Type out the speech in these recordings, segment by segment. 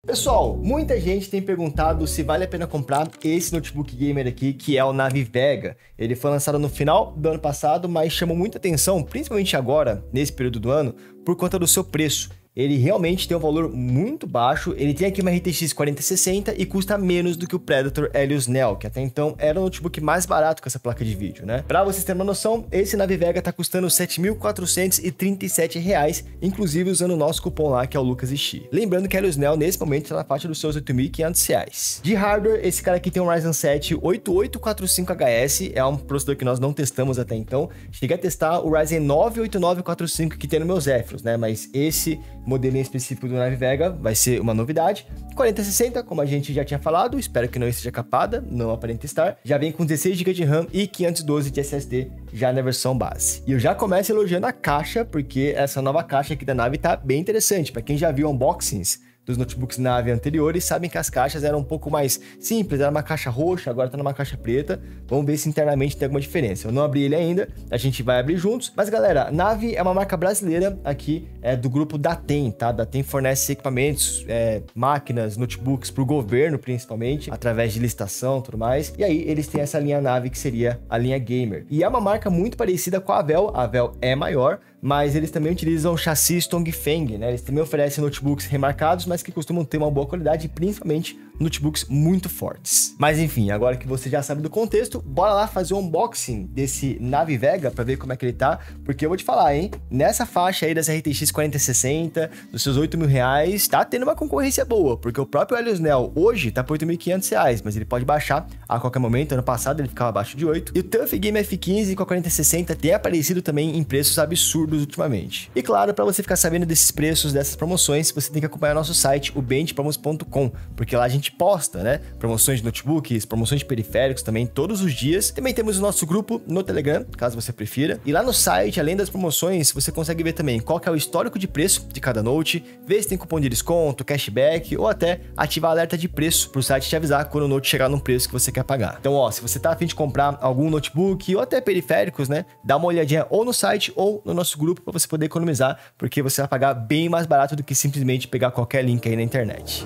Pessoal, muita gente tem perguntado se vale a pena comprar esse notebook gamer aqui, que é o Navivega. Ele foi lançado no final do ano passado, mas chamou muita atenção, principalmente agora, nesse período do ano, por conta do seu preço. Ele realmente tem um valor muito baixo, ele tem aqui uma RTX 4060 e custa menos do que o Predator Helios Neo, que até então era o notebook mais barato com essa placa de vídeo, né? Pra vocês terem uma noção, esse Navivega tá custando R$ 7.437, inclusive usando o nosso cupom lá, que é o LucasXi. Lembrando que o Helios Neo, nesse momento, tá na faixa dos seus R$ 8.500. De hardware, esse cara aqui tem um Ryzen 7 8845HS, é um processador que nós não testamos até então. Cheguei a testar o Ryzen 9 8945 que tem no meu Zephyrus, né? Mas esse modelinho específico do Navivega vai ser uma novidade. 4060, como a gente já tinha falado, espero que não esteja capada, não aparenta estar. Já vem com 16 GB de RAM e 512 de SSD já na versão base. E eu já começo elogiando a caixa, porque essa nova caixa aqui da Navi tá bem interessante. Para quem já viu unboxings dos notebooks Navi anteriores, sabem que as caixas eram um pouco mais simples, era uma caixa roxa, agora tá numa caixa preta. Vamos ver se internamente tem alguma diferença. Eu não abri ele ainda, a gente vai abrir juntos. Mas galera, Navi é uma marca brasileira aqui, do grupo Datem, tá? Datem fornece equipamentos, máquinas, notebooks pro governo principalmente, através de licitação e tudo mais. E aí eles têm essa linha Navi que seria a linha Gamer. E é uma marca muito parecida com a Avel é maior, mas eles também utilizam chassi Tongfeng, né? Eles também oferecem notebooks remarcados, mas que costumam ter uma boa qualidade, principalmente notebooks muito fortes. Mas enfim, agora que você já sabe do contexto, bora lá fazer um unboxing desse Navivega para ver como é que ele tá, porque eu vou te falar, hein? Nessa faixa aí dessa RTX 4060, dos seus R$8.000, tá tendo uma concorrência boa, porque o próprio Helios Neo hoje tá por R$8.500, mas ele pode baixar a qualquer momento. Ano passado ele ficava abaixo de 8. E o TUF Game F15 com a 4060 tem aparecido também em preços absurdos ultimamente. E claro, para você ficar sabendo desses preços, dessas promoções, você tem que acompanhar nosso site, o benchpromos.com, porque lá a gente posta, né, promoções de notebooks, promoções de periféricos também todos os dias. Também temos o nosso grupo no Telegram, caso você prefira. E lá no site, além das promoções, você consegue ver também qual que é o histórico de preço de cada note, ver se tem cupom de desconto, cashback ou até ativar alerta de preço para o site te avisar quando o note chegar num preço que você quer pagar. Então, ó, se você tá a fim de comprar algum notebook ou até periféricos, né, dá uma olhadinha ou no site ou no nosso grupo para você poder economizar, porque você vai pagar bem mais barato do que simplesmente pegar qualquer link aí na internet.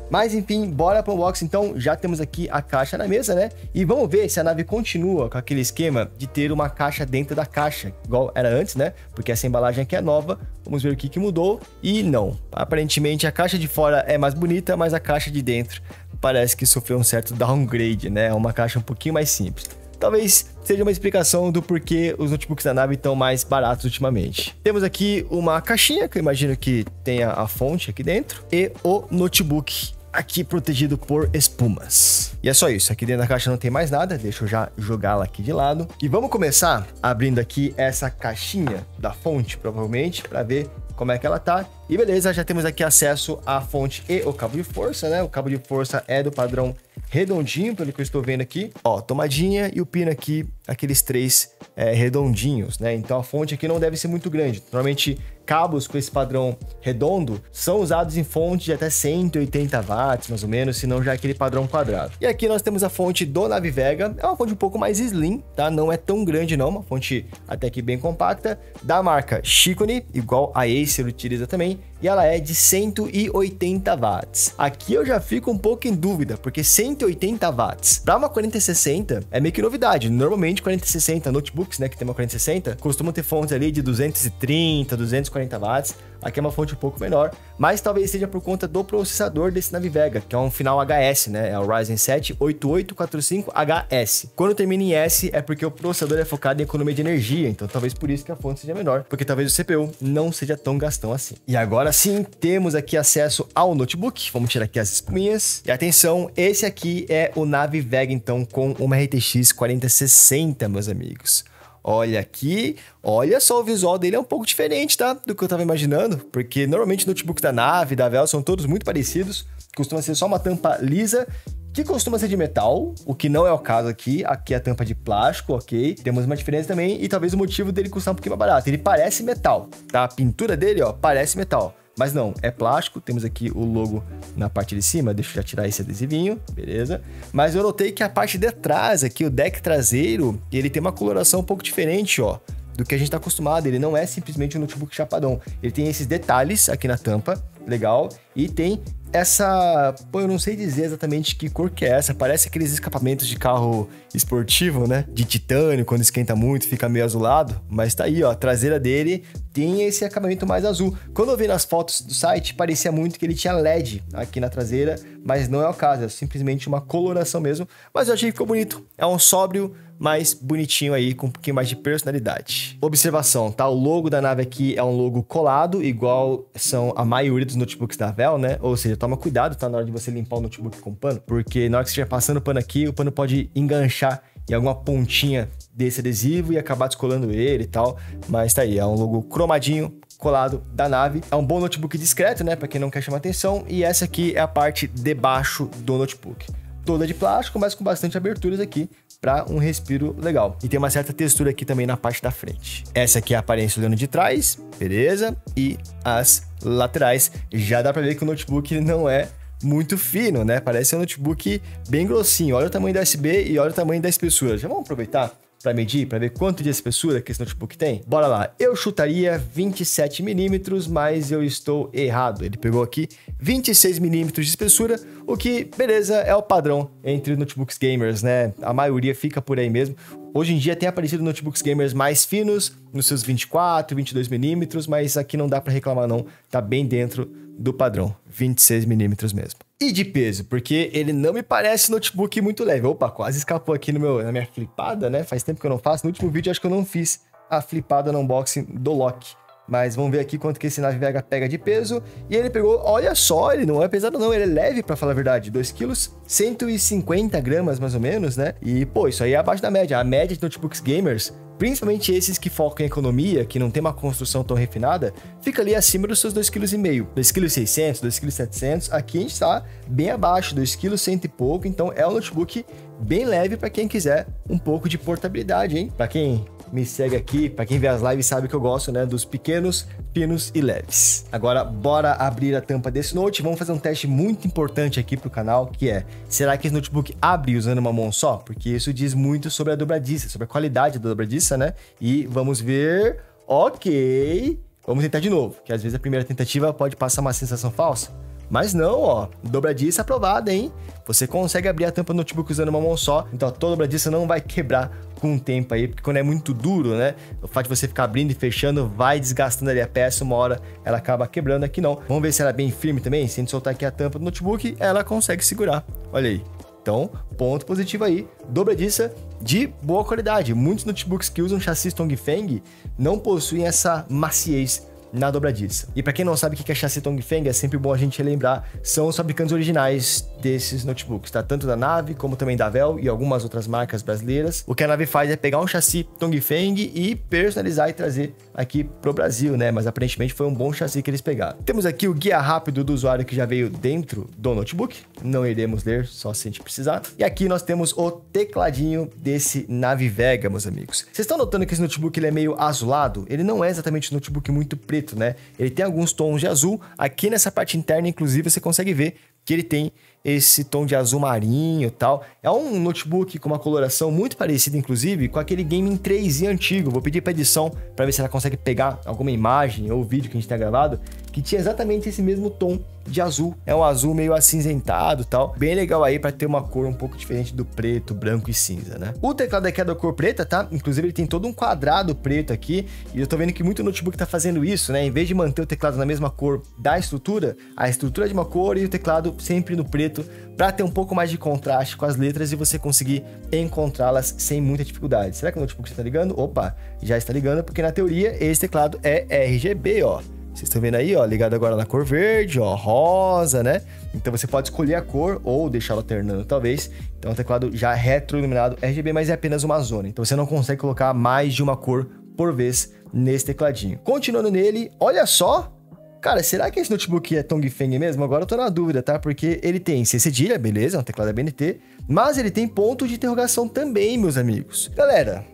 Mas enfim, bora pro unboxing. Então já temos aqui a caixa na mesa, né? E vamos ver se a Navi continua com aquele esquema de ter uma caixa dentro da caixa, igual era antes, né? Porque essa embalagem aqui é nova. Vamos ver o que mudou. E não, aparentemente a caixa de fora é mais bonita, mas a caixa de dentro parece que sofreu um certo downgrade, né? É uma caixa um pouquinho mais simples. Talvez seja uma explicação do porquê os notebooks da Navi estão mais baratos ultimamente. Temos aqui uma caixinha, que eu imagino que tenha a fonte aqui dentro, e o notebook aqui protegido por espumas. E é só isso, aqui dentro da caixa não tem mais nada, deixa eu já jogá-la aqui de lado. E vamos começar abrindo aqui essa caixinha da fonte, provavelmente, para ver como é que ela tá. E beleza, já temos aqui acesso à fonte e o cabo de força, né? O cabo de força é do padrão redondinho, pelo que eu estou vendo aqui. Ó, tomadinha e o pino aqui, aqueles três redondinhos, né? Então a fonte aqui não deve ser muito grande. Normalmente cabos com esse padrão redondo são usados em fonte de até 180 watts, mais ou menos, se não já é aquele padrão quadrado. E aqui nós temos a fonte do Navivega. É uma fonte um pouco mais slim, tá? Não é tão grande não, uma fonte até que bem compacta, da marca Shikoni, igual a Acer utiliza também, e ela é de 180 watts. Aqui eu já fico um pouco em dúvida, porque 180 watts para uma 4060 é meio que novidade. Normalmente 4060 notebooks, né, que tem uma 4060, costumam ter fontes ali de 230, 240 watts. Aqui é uma fonte um pouco menor, mas talvez seja por conta do processador desse Navivega, que é um final HS, né? É o Ryzen 7 8845HS. Quando termina em S, é porque o processador é focado em economia de energia, então talvez por isso que a fonte seja menor, porque talvez o CPU não seja tão gastão assim. E agora sim, temos aqui acesso ao notebook. Vamos tirar aqui as espuminhas. E atenção, esse aqui é o Navivega, então, com uma RTX 4060, meus amigos. Olha aqui, olha só, o visual dele é um pouco diferente, tá? Do que eu tava imaginando, porque normalmente notebooks da Navi, da Avel, são todos muito parecidos. Costuma ser só uma tampa lisa, que costuma ser de metal, o que não é o caso aqui. Aqui é a tampa de plástico, ok? Temos uma diferença também, e talvez o motivo dele custar um pouquinho mais barato. Ele parece metal, tá? A pintura dele, ó, parece metal. Mas não, é plástico. Temos aqui o logo na parte de cima. Deixa eu já tirar esse adesivinho, beleza? Mas eu notei que a parte de trás aqui, o deck traseiro, ele tem uma coloração um pouco diferente, ó, do que a gente tá acostumado. Ele não é simplesmente um notebook chapadão. Ele tem esses detalhes aqui na tampa, legal. E tem essa... Pô, eu não sei dizer exatamente que cor que é essa. Parece aqueles escapamentos de carro esportivo, né? De titânio, quando esquenta muito, fica meio azulado. Mas tá aí, ó. A traseira dele tem esse acabamento mais azul. Quando eu vi nas fotos do site, parecia muito que ele tinha LED aqui na traseira. Mas não é o caso. É simplesmente uma coloração mesmo. Mas eu achei que ficou bonito. É um sóbrio, mais bonitinho aí, com um pouquinho mais de personalidade. Observação, tá? O logo da nave aqui é um logo colado, igual são a maioria dos notebooks da Dell, né? Ou seja, toma cuidado, tá? Na hora de você limpar o notebook com pano, porque na hora que você estiver passando o pano aqui, o pano pode enganchar em alguma pontinha desse adesivo e acabar descolando ele e tal. Mas tá aí, é um logo cromadinho, colado da nave. É um bom notebook discreto, né? Pra quem não quer chamar atenção. E essa aqui é a parte de baixo do notebook. Toda de plástico, mas com bastante aberturas aqui para um respiro legal. E tem uma certa textura aqui também na parte da frente. Essa aqui é a aparência olhando de trás, beleza? E as laterais. Já dá para ver que o notebook não é muito fino, né? Parece um notebook bem grossinho. Olha o tamanho da USB e olha o tamanho da espessura. Já vamos aproveitar para medir, para ver quanto de espessura que esse notebook tem? Bora lá. Eu chutaria 27 milímetros, mas eu estou errado. Ele pegou aqui 26 milímetros de espessura, o que, beleza, é o padrão entre notebooks gamers, né? A maioria fica por aí mesmo. Hoje em dia tem aparecido notebooks gamers mais finos, nos seus 24, 22 milímetros, mas aqui não dá para reclamar não, tá bem dentro do padrão, 26 milímetros mesmo. E de peso, porque ele não me parece notebook muito leve. Opa, quase escapou aqui na minha flipada, né? Faz tempo que eu não faço. No último vídeo acho que eu não fiz a flipada no unboxing do Loki. Mas vamos ver aqui quanto que esse Navi Vega pega de peso. E ele pegou, olha só, ele não é pesado não, ele é leve pra falar a verdade. 2 kg, 150 gramas mais ou menos, né? E pô, isso aí é abaixo da média. A média de notebooks gamers, principalmente esses que focam em economia, que não tem uma construção tão refinada, fica ali acima dos seus 2,5 kg. 2,6 kg, 2,7 kg. Aqui a gente tá bem abaixo, 2,1 kg, 100 e pouco. Então é um notebook bem leve para quem quiser um pouco de portabilidade, hein? Para quem me segue aqui, para quem vê as lives sabe que eu gosto, né, dos pequenos, finos e leves. Agora, bora abrir a tampa desse note. Vamos fazer um teste muito importante aqui pro canal, que é, será que esse notebook abre usando uma mão só? Porque isso diz muito sobre a dobradiça, sobre a qualidade da dobradiça, né? E vamos ver... Ok... Vamos tentar de novo, que às vezes a primeira tentativa pode passar uma sensação falsa. Mas não, ó, dobradiça aprovada, hein? Você consegue abrir a tampa do notebook usando uma mão só, então a tua dobradiça não vai quebrar com o tempo aí, porque quando é muito duro, né? O fato de você ficar abrindo e fechando vai desgastando ali a peça, uma hora ela acaba quebrando. Aqui não. Vamos ver se ela é bem firme também. Se a gente soltar aqui a tampa do notebook, ela consegue segurar. Olha aí. Então, ponto positivo aí, dobradiça de boa qualidade. Muitos notebooks que usam chassi Tongfeng não possuem essa maciez na dobradiça. E para quem não sabe o que é chassi Tongfeng, é sempre bom a gente relembrar, são os fabricantes originais desses notebooks, tá? Tanto da Nave, como também da Dell e algumas outras marcas brasileiras. O que a Nave faz é pegar um chassi Tongfeng e personalizar e trazer aqui pro Brasil, né? Mas aparentemente foi um bom chassi que eles pegaram. Temos aqui o guia rápido do usuário que já veio dentro do notebook. Não iremos ler, só se a gente precisar. E aqui nós temos o tecladinho desse Navi Vega, meus amigos. Vocês estão notando que esse notebook ele é meio azulado? Ele não é exatamente um notebook muito preto, né? Ele tem alguns tons de azul. Aqui nessa parte interna, inclusive, você consegue ver que ele tem esse tom de azul marinho e tal. É um notebook com uma coloração muito parecida, inclusive, com aquele Gaming 3i antigo. Vou pedir para edição para ver se ela consegue pegar alguma imagem ou vídeo que a gente tenha gravado, que tinha exatamente esse mesmo tom de azul. É um azul meio acinzentado e tal. Bem legal aí para ter uma cor um pouco diferente do preto, branco e cinza, né? O teclado aqui é da cor preta, tá? Inclusive ele tem todo um quadrado preto aqui. E eu tô vendo que muito notebook tá fazendo isso, né? Em vez de manter o teclado na mesma cor da estrutura, a estrutura é de uma cor e o teclado sempre no preto, para ter um pouco mais de contraste com as letras e você conseguir encontrá-las sem muita dificuldade. Será que o notebook está ligando? Opa, já está ligando, porque na teoria esse teclado é RGB, ó. Vocês estão vendo aí, ó, ligado agora na cor verde, ó, rosa, né? Então você pode escolher a cor ou deixá-lo alternando, talvez. Então é um teclado já retroiluminado RGB, mas é apenas uma zona. Então você não consegue colocar mais de uma cor por vez nesse tecladinho. Continuando nele, olha só. Cara, será que esse notebook é Tongfeng mesmo? Agora eu tô na dúvida, tá? Porque ele tem C cedilha, beleza, é um teclado ABNT, mas ele tem ponto de interrogação também, meus amigos. Galera,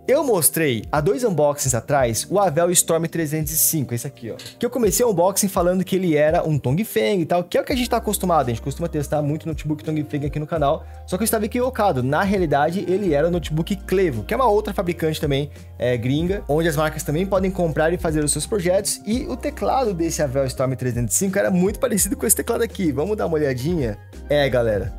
Eu mostrei há 2 unboxings atrás o Avel Storm 305, esse aqui, ó. Que eu comecei o unboxing falando que ele era um Tongfeng e tal, que é o que a gente tá acostumado. A gente costuma testar muito notebook Tongfeng aqui no canal, só que eu estava equivocado. Na realidade, ele era o notebook Clevo, que é uma outra fabricante também gringa, onde as marcas também podem comprar e fazer os seus projetos. E o teclado desse Avel Storm 305 era muito parecido com esse teclado aqui. Vamos dar uma olhadinha? Galera,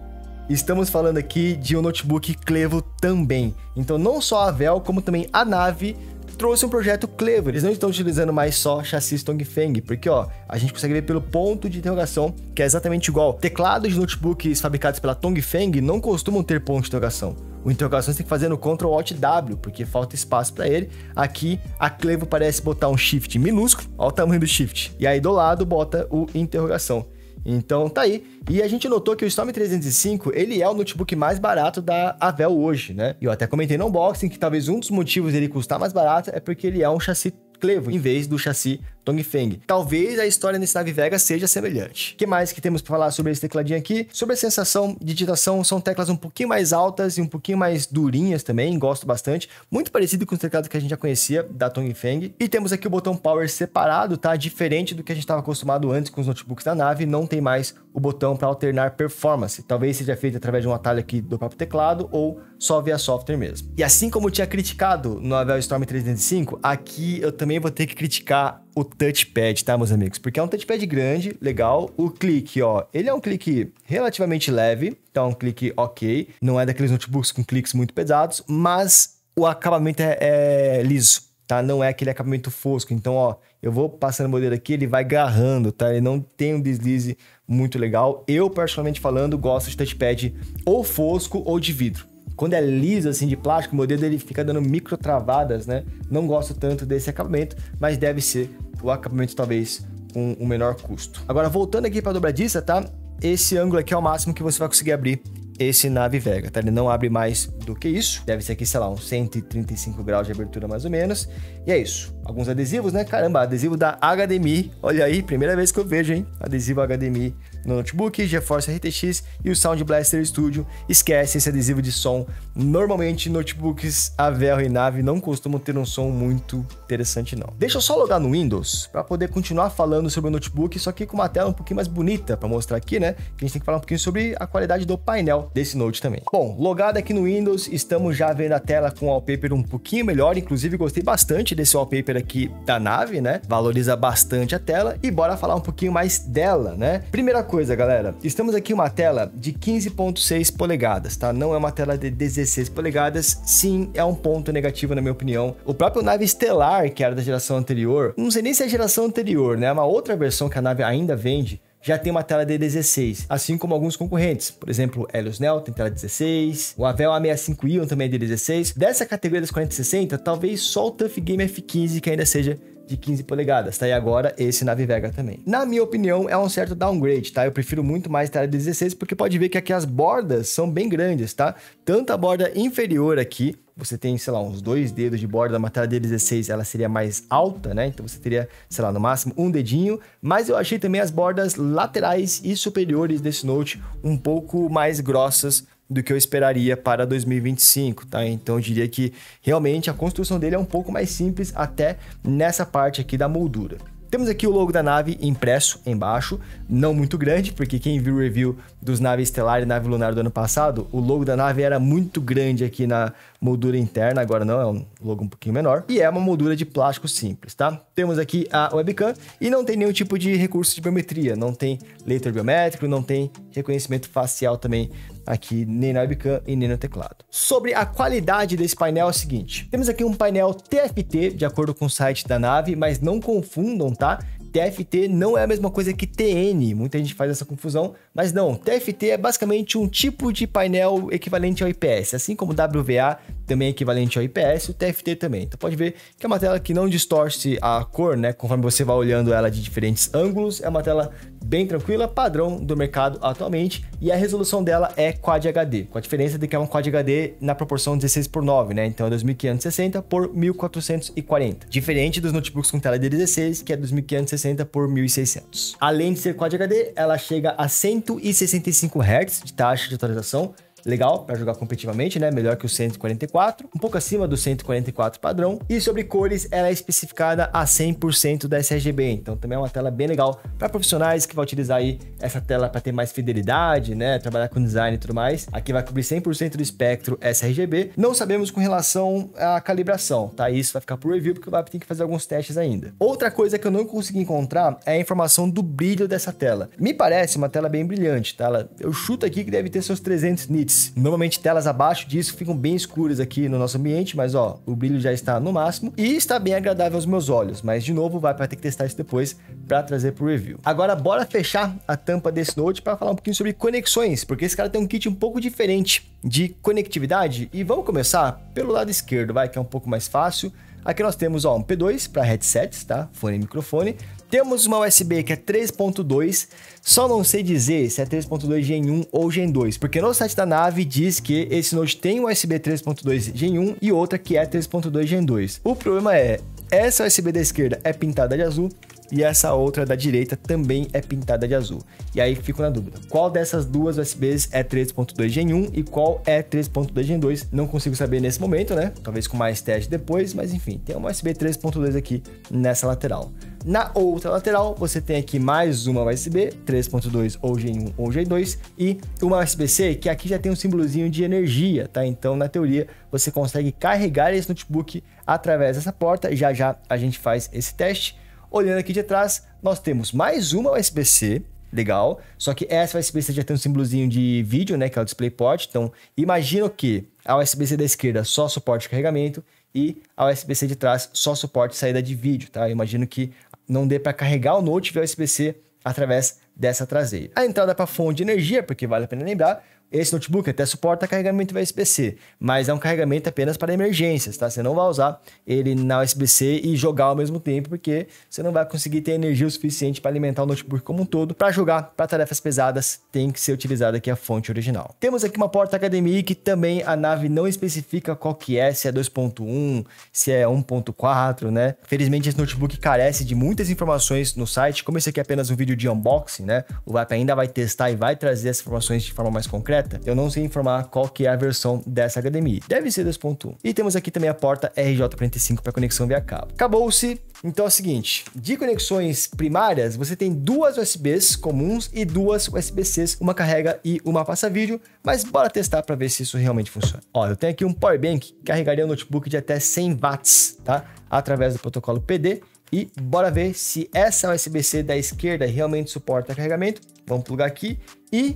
estamos falando aqui de um notebook Clevo também. Então não só a Avel, como também a Nave trouxe um projeto Clevo. Eles não estão utilizando mais só chassis Tongfeng, porque ó, a gente consegue ver pelo ponto de interrogação, que é exatamente igual. Teclados de notebooks fabricados pela Tongfeng não costumam ter ponto de interrogação. O interrogação você tem que fazer no Ctrl Alt W, porque falta espaço para ele. Aqui a Clevo parece botar um shift minúsculo, olha o tamanho do shift. E aí do lado bota o interrogação. Então tá aí. E a gente notou que o Storm 305, ele é o notebook mais barato da Avel hoje, né? E eu até comentei no unboxing que talvez um dos motivos dele custar mais barato é porque ele é um chassi Clevo, em vez do chassi Tongfeng. Talvez a história nesse Navi Vega seja semelhante. O que mais que temos para falar sobre esse tecladinho aqui? Sobre a sensação de digitação, são teclas um pouquinho mais altas e um pouquinho mais durinhas também, gosto bastante. Muito parecido com os teclados que a gente já conhecia da Tongfeng. E temos aqui o botão Power separado, tá? Diferente do que a gente estava acostumado antes com os notebooks da Nave, não tem mais o botão para alternar performance. Talvez seja feito através de um atalho aqui do próprio teclado ou só via software mesmo. E assim como eu tinha criticado no Avel Storm 305, aqui eu também vou ter que criticar o touchpad, tá, meus amigos? Porque é um touchpad grande, legal. O clique, ó, ele é um clique relativamente leve, então é um clique ok. Não é daqueles notebooks com cliques muito pesados, mas o acabamento é liso, tá? Não é aquele acabamento fosco. Então, ó, eu vou passando o dedo aqui, ele vai agarrando, tá? Ele não tem um deslize muito legal. Eu, particularmente falando, gosto de touchpad ou fosco ou de vidro. Quando é liso, assim, de plástico, o meu dedo ele fica dando micro travadas, né? Não gosto tanto desse acabamento, mas deve ser o acabamento talvez com um menor custo. Agora, voltando aqui para a dobradiça, tá? Esse ângulo aqui é o máximo que você vai conseguir abrir esse Navi Vega, tá? Ele não abre mais do que isso. Deve ser aqui, sei lá, uns 135 graus de abertura mais ou menos. E é isso. Alguns adesivos, né? Caramba, adesivo da HDMI. Olha aí, primeira vez que eu vejo, hein? Adesivo HDMI no notebook, GeForce RTX e o Sound Blaster Studio. Esquece esse adesivo de som. Normalmente, notebooks Avel e Nave não costumam ter um som muito interessante, não. Deixa eu só logar no Windows para poder continuar falando sobre o notebook, só que com uma tela um pouquinho mais bonita para mostrar aqui, né? A gente tem que falar um pouquinho sobre a qualidade do painel desse Note também. Bom, logado aqui no Windows, estamos já vendo a tela com o wallpaper um pouquinho melhor, inclusive gostei bastante desse wallpaper aqui da Nave, né? Valoriza bastante a tela e bora falar um pouquinho mais dela, né? Primeira coisa, galera, estamos aqui uma tela de 15.6 polegadas, tá? Não é uma tela de 16 polegadas, sim, é um ponto negativo na minha opinião. O próprio Nave Stellar, que era da geração anterior, não sei nem se é a geração anterior, né? É uma outra versão que a Nave ainda vende, já tem uma tela de 16, assim como alguns concorrentes. Por exemplo, o Helios Neo tem tela de 16, o Avel A65 Ion também é de 16. Dessa categoria das 4060, talvez só o Tough Game F15 que ainda seja de 15 polegadas, tá? E agora esse Navi Vega também. Na minha opinião, é um certo downgrade, tá? Eu prefiro muito mais tela de 16, porque pode ver que aqui as bordas são bem grandes, tá? Tanto a borda inferior aqui, você tem, sei lá, uns 2 dedos de borda, uma tela de 16, ela seria mais alta, né? Então você teria, sei lá, no máximo um dedinho, mas eu achei também as bordas laterais e superiores desse Note um pouco mais grossas do que eu esperaria para 2025, tá? Então eu diria que realmente a construção dele é um pouco mais simples até nessa parte aqui da moldura. Temos aqui o logo da Nave impresso embaixo, não muito grande, porque quem viu o review dos Nave Stellar e Nave Lunar do ano passado, o logo da Nave era muito grande aqui na moldura interna, agora não, é um logo um pouquinho menor. E é uma moldura de plástico simples, tá? Temos aqui a webcam e não tem nenhum tipo de recurso de biometria, não tem leitor biométrico, não tem reconhecimento facial também aqui, nem na webcam e nem no teclado. Sobre a qualidade desse painel é o seguinte, temos aqui um painel TFT, de acordo com o site da Nave, mas não confundam, tá? TFT não é a mesma coisa que TN, muita gente faz essa confusão, mas não, TFT é basicamente um tipo de painel equivalente ao IPS, assim como WVA também é equivalente ao IPS, o TFT também. Então pode ver que é uma tela que não distorce a cor, né, conforme você vai olhando ela de diferentes ângulos, é uma tela bem tranquila, padrão do mercado atualmente, e a resolução dela é Quad HD, com a diferença de que é um Quad HD na proporção 16:9, né? Então é 2560 por 1440, diferente dos notebooks com tela de 16, que é 2560 por 1600. Além de ser Quad HD, ela chega a 165 Hz de taxa de atualização, legal para jogar competitivamente, né? Melhor que o 144, um pouco acima do 144 padrão. E sobre cores, ela é especificada a 100% da sRGB, então também é uma tela bem legal para profissionais que vai utilizar aí essa tela para ter mais fidelidade, né? Trabalhar com design e tudo mais. Aqui vai cobrir 100% do espectro sRGB. Não sabemos com relação à calibração, tá? Isso vai ficar por review porque o VAP tem que fazer alguns testes ainda. Outra coisa que eu não consegui encontrar é a informação do brilho dessa tela. Me parece uma tela bem brilhante, tá? Eu chuto aqui que deve ter seus 300 nits. Normalmente telas abaixo disso ficam bem escuras aqui no nosso ambiente, mas ó, o brilho já está no máximo e está bem agradável aos meus olhos. Mas de novo, vai ter que testar isso depois para trazer pro review. Agora bora fechar a tampa desse Note para falar um pouquinho sobre conexões, porque esse cara tem um kit um pouco diferente de conectividade e vamos começar pelo lado esquerdo, que é um pouco mais fácil. Aqui nós temos ó, um P2 para headsets, tá? Fone e microfone. Temos uma USB que é 3.2, só não sei dizer se é 3.2 Gen 1 ou Gen 2, porque no site da nave diz que esse Note tem um USB 3.2 Gen 1 e outra que é 3.2 Gen 2. O problema é, essa USB da esquerda é pintada de azul e essa outra da direita também é pintada de azul. E aí fico na dúvida, qual dessas duas USBs é 3.2 Gen 1 e qual é 3.2 Gen 2? Não consigo saber nesse momento, né? Talvez com mais teste depois, mas enfim, tem uma USB 3.2 aqui nessa lateral. Na outra lateral, você tem aqui mais uma USB 3.2 ou Gen 1 ou Gen 2 e uma USB-C que aqui já tem um símbolozinho de energia, tá? Então, na teoria, você consegue carregar esse notebook através dessa porta. Já já a gente faz esse teste. Olhando aqui de trás, nós temos mais uma USB-C, legal, só que essa USB-C já tem um símbolozinho de vídeo, né, que é o DisplayPort. Então, imagino que a USB-C da esquerda só suporte carregamento e a USB-C de trás só suporte saída de vídeo, tá? Eu imagino que não dê para carregar o Note via USB-C através dessa traseira. A entrada para fonte de energia, porque vale a pena lembrar, esse notebook até suporta carregamento via USB-C, mas é um carregamento apenas para emergências, tá? Você não vai usar ele na USB-C e jogar ao mesmo tempo, porque você não vai conseguir ter energia o suficiente para alimentar o notebook como um todo. Para jogar, para tarefas pesadas, tem que ser utilizada aqui a fonte original. Temos aqui uma porta HDMI que também a nave não especifica qual que é, se é 2.1, se é 1.4, né? Felizmente esse notebook carece de muitas informações no site. Como esse aqui é apenas um vídeo de unboxing, né? O VAP ainda vai testar e vai trazer essas informações de forma mais concreta. Eu não sei informar qual que é a versão dessa HDMI. Deve ser 2.1. E temos aqui também a porta RJ45 para conexão via cabo. Acabou-se. Então é o seguinte, de conexões primárias, você tem duas USBs comuns e duas USB-Cs, uma carrega e uma passa vídeo, mas bora testar para ver se isso realmente funciona. Ó, eu tenho aqui um powerbank que carregaria um notebook de até 100 watts, tá? Através do protocolo PD. E bora ver se essa USB-C da esquerda realmente suporta carregamento. Vamos plugar aqui e...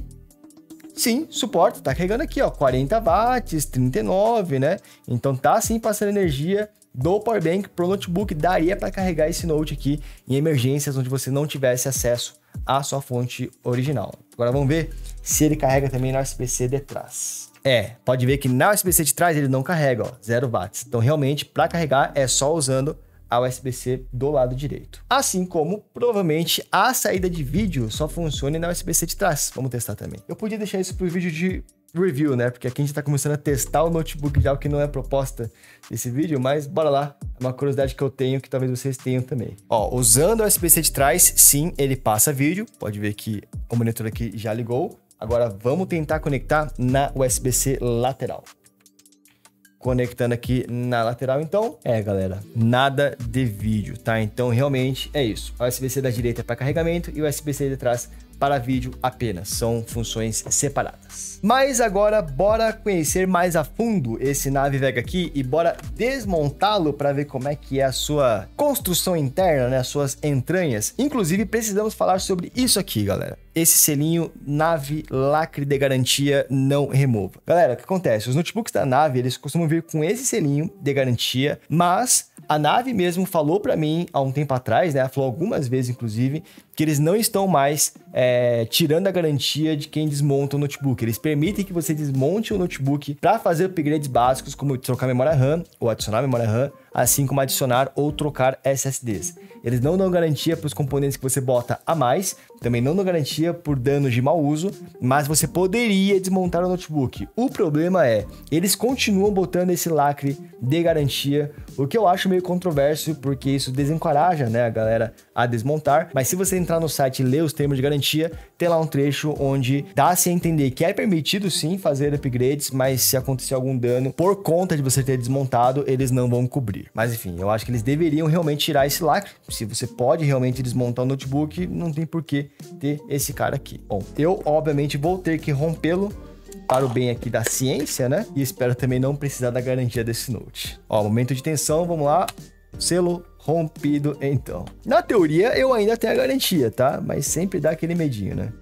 sim, suporta, tá carregando aqui, ó, 40 watts, 39, né? Então tá sim passando energia do powerbank pro notebook, daria para carregar esse Note aqui em emergências onde você não tivesse acesso à sua fonte original. Agora vamos ver se ele carrega também na USB-C de trás. Pode ver que na USB-C de trás ele não carrega, ó, 0 watts. Então realmente para carregar é só usando a USB-C do lado direito. Assim como, provavelmente, a saída de vídeo só funciona na USB-C de trás. Vamos testar também. Eu podia deixar isso para o vídeo de review, né? Porque aqui a gente está começando a testar o notebook já, o que não é proposta desse vídeo, mas bora lá. É uma curiosidade que eu tenho, que talvez vocês tenham também. Ó, usando a USB-C de trás, sim, ele passa vídeo. Pode ver que o monitor aqui já ligou. Agora vamos tentar conectar na USB-C lateral. Conectando aqui na lateral, então, galera, nada de vídeo, tá? Então, realmente é isso. A USB-C da direita é para carregamento e o USB-C de trás para vídeo apenas. São funções separadas. Mas agora, bora conhecer mais a fundo esse Nave Vega aqui e bora desmontá-lo para ver como é que é a sua construção interna, né? As suas entranhas. Inclusive, precisamos falar sobre isso aqui, galera. Esse selinho Nave Lacre de Garantia Não Remova. Galera, o que acontece? Os notebooks da Nave, eles costumam vir com esse selinho de garantia, mas a Nave mesmo falou para mim há um tempo atrás, né? Falou algumas vezes, inclusive, que eles não estão mais tirando a garantia de quem desmonta o notebook. Eles permitem que você desmonte o notebook para fazer upgrades básicos, como trocar memória RAM ou adicionar memória RAM, assim como adicionar ou trocar SSDs. Eles não dão garantia para os componentes que você bota a mais, também não dão garantia por danos de mau uso, mas você poderia desmontar o notebook. O problema é, eles continuam botando esse lacre de garantia, o que eu acho meio controverso, porque isso desencoraja, né, a galera a desmontar. Mas se você entrar no site e ler os termos de garantia, tem lá um trecho onde dá-se a entender que é permitido sim fazer upgrades, mas se acontecer algum dano por conta de você ter desmontado, eles não vão cobrir. Mas enfim, eu acho que eles deveriam realmente tirar esse lacre. Se você pode realmente desmontar o notebook, não tem por que ter esse cara aqui. Bom, eu obviamente vou ter que rompê-lo para o bem aqui da ciência, né? E espero também não precisar da garantia desse Note. Ó, momento de tensão, vamos lá. Selo rompido, então. Na teoria, eu ainda tenho a garantia, tá? Mas sempre dá aquele medinho, né?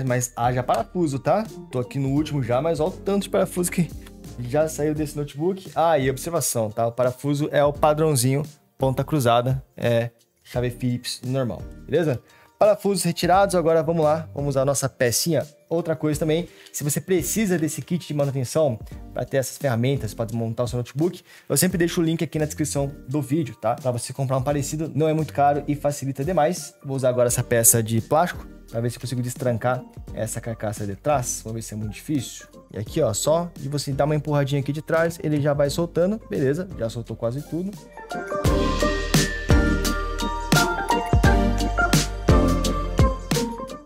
Mas haja parafuso, tá? Tô aqui no último já, mas olha o tanto de parafuso que já saiu desse notebook. Ah, e observação, tá? O parafuso é o padrãozinho, ponta cruzada, é chave Phillips normal, beleza? Parafusos retirados, agora vamos lá, vamos usar a nossa pecinha. Outra coisa também, se você precisa desse kit de manutenção para ter essas ferramentas para desmontar o seu notebook, eu sempre deixo o link aqui na descrição do vídeo, tá? Para você comprar um parecido, não é muito caro e facilita demais. Vou usar agora essa peça de plástico para ver se eu consigo destrancar essa carcaça de trás. Vamos ver se é muito difícil. E aqui, ó, só de você dar uma empurradinha aqui de trás, ele já vai soltando. Beleza, já soltou quase tudo.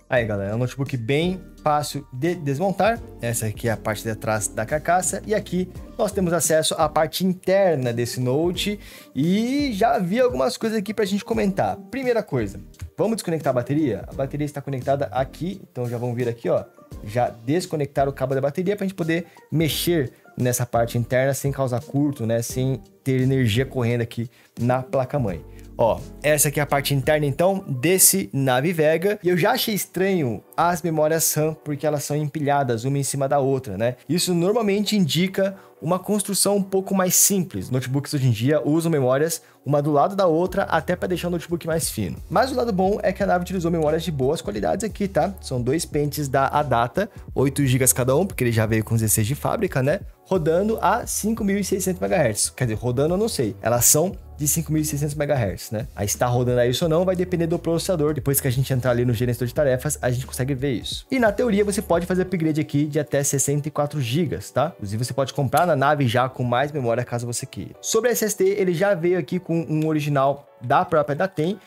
Aí, galera, é um notebook bem fácil de desmontar. Essa aqui é a parte de trás da carcaça. E aqui nós temos acesso à parte interna desse Note. E já vi algumas coisas aqui pra gente comentar. Primeira coisa, vamos desconectar a bateria? A bateria está conectada aqui, então já vamos vir aqui, ó. Já desconectar o cabo da bateria pra gente poder mexer nessa parte interna sem causar curto, né? Sem ter energia correndo aqui na placa-mãe. Ó, essa aqui é a parte interna, então, desse Navivega. E eu já achei estranho as memórias RAM, porque elas são empilhadas uma em cima da outra, né? Isso normalmente indica uma construção um pouco mais simples. Notebooks hoje em dia usam memórias uma do lado da outra, até para deixar o notebook mais fino. Mas o lado bom é que a nave utilizou memórias de boas qualidades aqui, tá? São dois pentes da Adata, 8 GB cada um, porque ele já veio com 16 de fábrica, né? Rodando a 5.600 MHz. Quer dizer, rodando eu não sei. Elas são de 5.600 MHz, né? Aí se tá rodando isso ou não vai depender do processador. Depois que a gente entrar ali no gerenciador de tarefas, a gente consegue ver isso. E na teoria você pode fazer upgrade aqui de até 64 GB, tá? Inclusive você pode comprar na nave já com mais memória caso você queira. Sobre a SSD, ele já veio aqui com um original da própria Datem.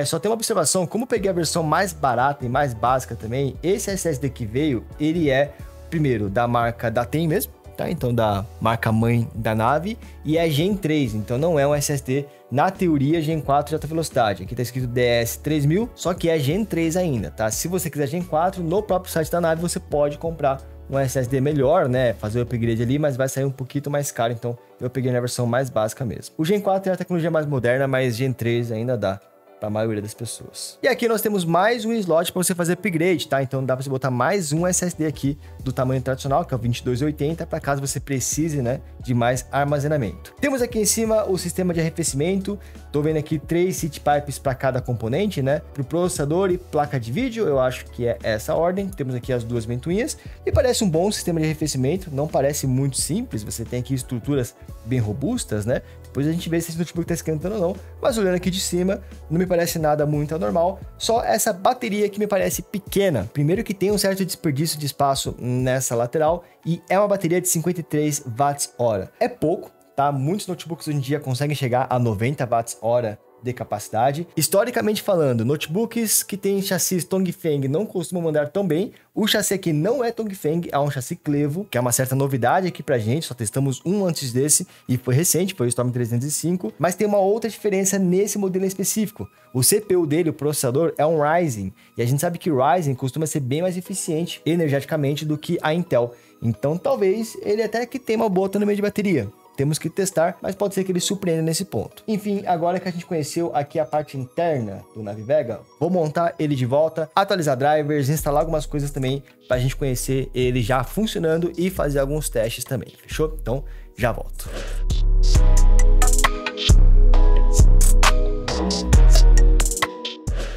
Só tem uma observação, como eu peguei a versão mais barata e mais básica também, esse SSD que veio, ele é, primeiro, da marca Datem mesmo, tá? Então da marca mãe da nave, e é Gen 3, então não é um SSD na teoria Gen 4 de alta velocidade. Aqui tá escrito DS3000, só que é Gen 3 ainda, tá? Se você quiser Gen 4, no próprio site da nave você pode comprar um SSD melhor, né? Fazer o upgrade ali, mas vai sair um pouquinho mais caro, então eu peguei na versão mais básica mesmo. O Gen 4 é a tecnologia mais moderna, mas Gen 3 ainda dá para a maioria das pessoas. E aqui nós temos mais um slot para você fazer upgrade, tá? Então dá para você botar mais um SSD aqui do tamanho tradicional, que é o 2280, para caso você precise, né, de mais armazenamento. Temos aqui em cima o sistema de arrefecimento. Tô vendo aqui 3 seat pipes para cada componente, né? Para o processador e placa de vídeo, eu acho que é essa ordem. Temos aqui as duas ventoinhas e parece um bom sistema de arrefecimento. Não parece muito simples, você tem aqui estruturas bem robustas, né? Depois a gente vê se esse notebook tá esquentando ou não, mas olhando aqui de cima, não me parece nada muito anormal, só essa bateria que me parece pequena. Primeiro que tem um certo desperdício de espaço nessa lateral e é uma bateria de 53 Wh. É pouco, tá? Muitos notebooks hoje em dia conseguem chegar a 90 Wh de capacidade. Historicamente falando, notebooks que tem chassis Tongfeng não costumam mandar tão bem. O chassi aqui não é Tongfeng, é um chassi Clevo, que é uma certa novidade aqui pra gente. Só testamos um antes desse e foi recente, foi o Storm 305. Mas tem uma outra diferença nesse modelo em específico. O CPU dele, o processador, é um Ryzen. E a gente sabe que o Ryzen costuma ser bem mais eficiente energeticamente do que a Intel. Então talvez ele até que tenha uma boa autonomia de bateria. Temos que testar, mas pode ser que ele surpreenda nesse ponto. Enfim, agora que a gente conheceu aqui a parte interna do Navivega, vou montar ele de volta, atualizar drivers, instalar algumas coisas também para a gente conhecer ele já funcionando e fazer alguns testes também, fechou? Então, já volto.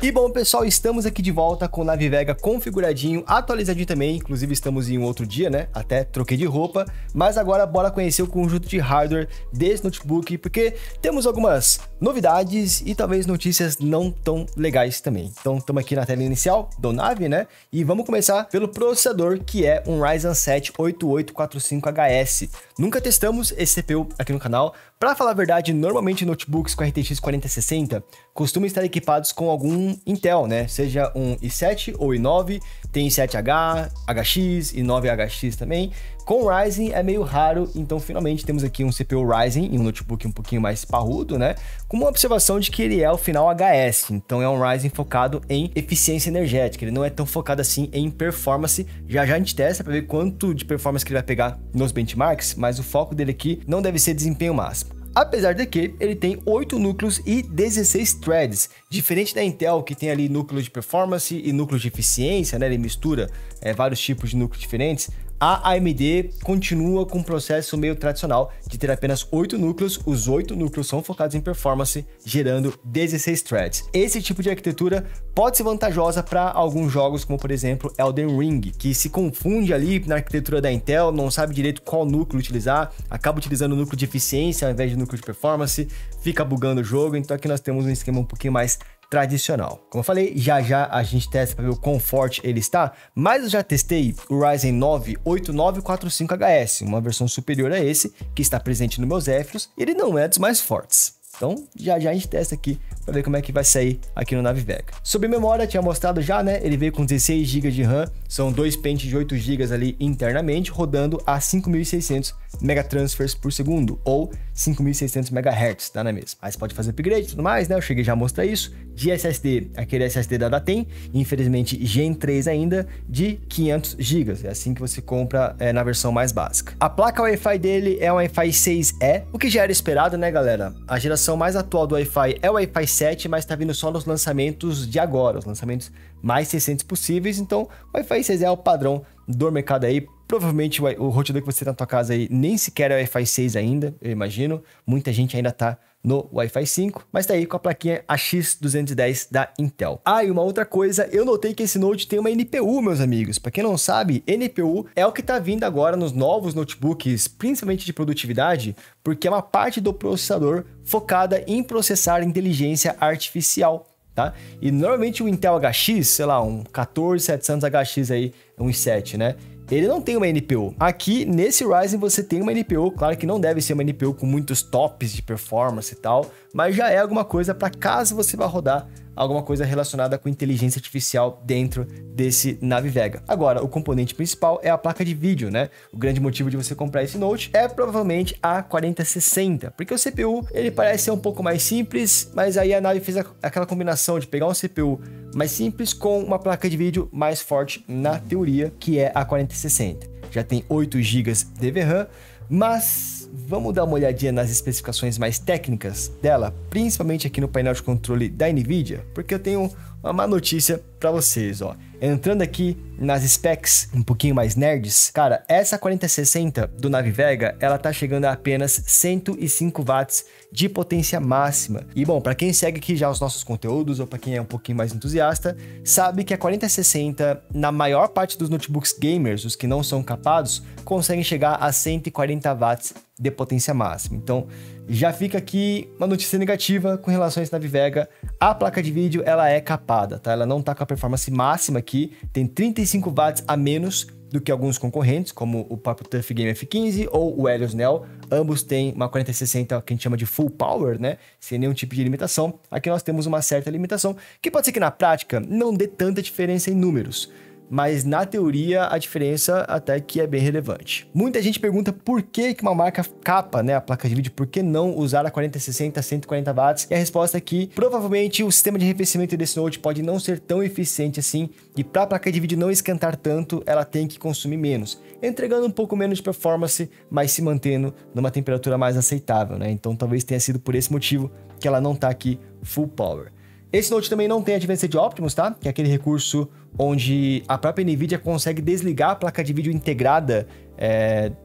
E bom, pessoal, estamos aqui de volta com o Navivega configuradinho, atualizadinho também, inclusive estamos em um outro dia, né? Até troquei de roupa, mas agora bora conhecer o conjunto de hardware desse notebook, porque temos algumas novidades e talvez notícias não tão legais também. Então, estamos aqui na tela inicial do Navi, né? E vamos começar pelo processador, que é um Ryzen 7 8845HS. Nunca testamos esse CPU aqui no canal. Para falar a verdade, normalmente notebooks com RTX 4060 costumam estar equipados com algum Intel, né? Seja um i7 ou i9, tem i7H, HX, i9HX também. Com Ryzen é meio raro, então finalmente temos aqui um CPU Ryzen e um notebook um pouquinho mais parrudo, né? Com uma observação de que ele é o final HS, então é um Ryzen focado em eficiência energética, ele não é tão focado assim em performance. Já a gente testa para ver quanto de performance que ele vai pegar nos benchmarks, mas o foco dele aqui não deve ser desempenho máximo. Apesar de que ele tem 8 núcleos e 16 threads, diferente da Intel, que tem ali núcleos de performance e núcleos de eficiência, né? Ele mistura vários tipos de núcleos diferentes. A AMD continua com um processo meio tradicional de ter apenas 8 núcleos, os 8 núcleos são focados em performance, gerando 16 threads. Esse tipo de arquitetura pode ser vantajosa para alguns jogos, como por exemplo Elden Ring, que se confunde ali na arquitetura da Intel, não sabe direito qual núcleo utilizar, acaba utilizando o núcleo de eficiência ao invés de núcleo de performance, fica bugando o jogo, então aqui nós temos um esquema um pouquinho mais tradicional. Como eu falei, já a gente testa para ver o quão forte ele está, mas eu já testei o Ryzen 9 8945HS, uma versão superior a esse, que está presente no meus Zephyros, e ele não é dos mais fortes. Então, já a gente testa aqui para ver como é que vai sair aqui no Navivega. Sobre memória, tinha mostrado já, né? Ele veio com 16 GB de RAM, são 2 pentes de 8 GB ali internamente, rodando a 5.600 megatransfers por segundo, ou 5.600 MHz, tá na mesma. Aí você pode fazer upgrade e tudo mais, né? Eu cheguei já a mostrar isso. De SSD, aquele SSD da Datem, infelizmente Gen 3 ainda, de 500 GB. É assim que você compra na versão mais básica. A placa Wi-Fi dele é um Wi-Fi 6E, o que já era esperado, né, galera? A geração mais atual do Wi-Fi é o Wi-Fi 7, mas tá vindo só nos lançamentos de agora, os lançamentos mais recentes possíveis. Então, o Wi-Fi 6E é o padrão do mercado aí. Provavelmente o roteador que você tem na tua casa aí nem sequer é Wi-Fi 6 ainda, eu imagino. Muita gente ainda tá no Wi-Fi 5, mas tá aí com a plaquinha AX210 da Intel. Ah, e uma outra coisa, eu notei que esse Note tem uma NPU, meus amigos. Para quem não sabe, NPU é o que tá vindo agora nos novos notebooks, principalmente de produtividade, porque é uma parte do processador focada em processar inteligência artificial. Tá? E normalmente o Intel HX, sei lá, um 14700HX aí, um i7, né? Ele não tem uma NPU. Aqui, nesse Ryzen, você tem uma NPU. Claro que não deve ser uma NPU com muitos tops de performance e tal, mas já é alguma coisa para caso você vá rodar alguma coisa relacionada com inteligência artificial dentro desse Navivega. Agora, o componente principal é a placa de vídeo, né? O grande motivo de você comprar esse Note é provavelmente a 4060, porque o CPU, ele parece ser um pouco mais simples, mas aí a Navi fez aquela combinação de pegar um CPU mais simples com uma placa de vídeo mais forte na teoria, que é a 4060. Já tem 8 GB de VRAM, mas vamos dar uma olhadinha nas especificações mais técnicas dela, principalmente aqui no painel de controle da NVIDIA, porque eu tenho uma má notícia para vocês, ó. Entrando aqui nas specs um pouquinho mais nerds, cara, essa 4060 do Navivega, ela tá chegando a apenas 105 watts de potência máxima. E bom, para quem segue aqui já os nossos conteúdos, ou para quem é um pouquinho mais entusiasta, sabe que a 4060, na maior parte dos notebooks gamers, os que não são capados, conseguem chegar a 140 watts de potência máxima. Então, já fica aqui uma notícia negativa com relação a esse Navivega. A placa de vídeo, ela é capada, tá? Ela não tá com a performance máxima aqui, tem 35 watts a menos do que alguns concorrentes, como o próprio TUF Game F15 ou o Helios Neo. Ambos têm uma 4060 que a gente chama de Full Power, né? Sem nenhum tipo de limitação. Aqui nós temos uma certa limitação, que pode ser que na prática não dê tanta diferença em números, mas na teoria a diferença até que é bem relevante. Muita gente pergunta por que uma marca capa, né, a placa de vídeo, por que não usar a 4060 140 watts? E a resposta é que provavelmente o sistema de arrefecimento desse Note pode não ser tão eficiente assim, e para a placa de vídeo não esquentar tanto, ela tem que consumir menos, entregando um pouco menos de performance, mas se mantendo numa temperatura mais aceitável, né? Então talvez tenha sido por esse motivo que ela não está aqui full power. Esse Note também não tem Advanced Optimus, tá? Que é aquele recurso onde a própria NVIDIA consegue desligar a placa de vídeo integrada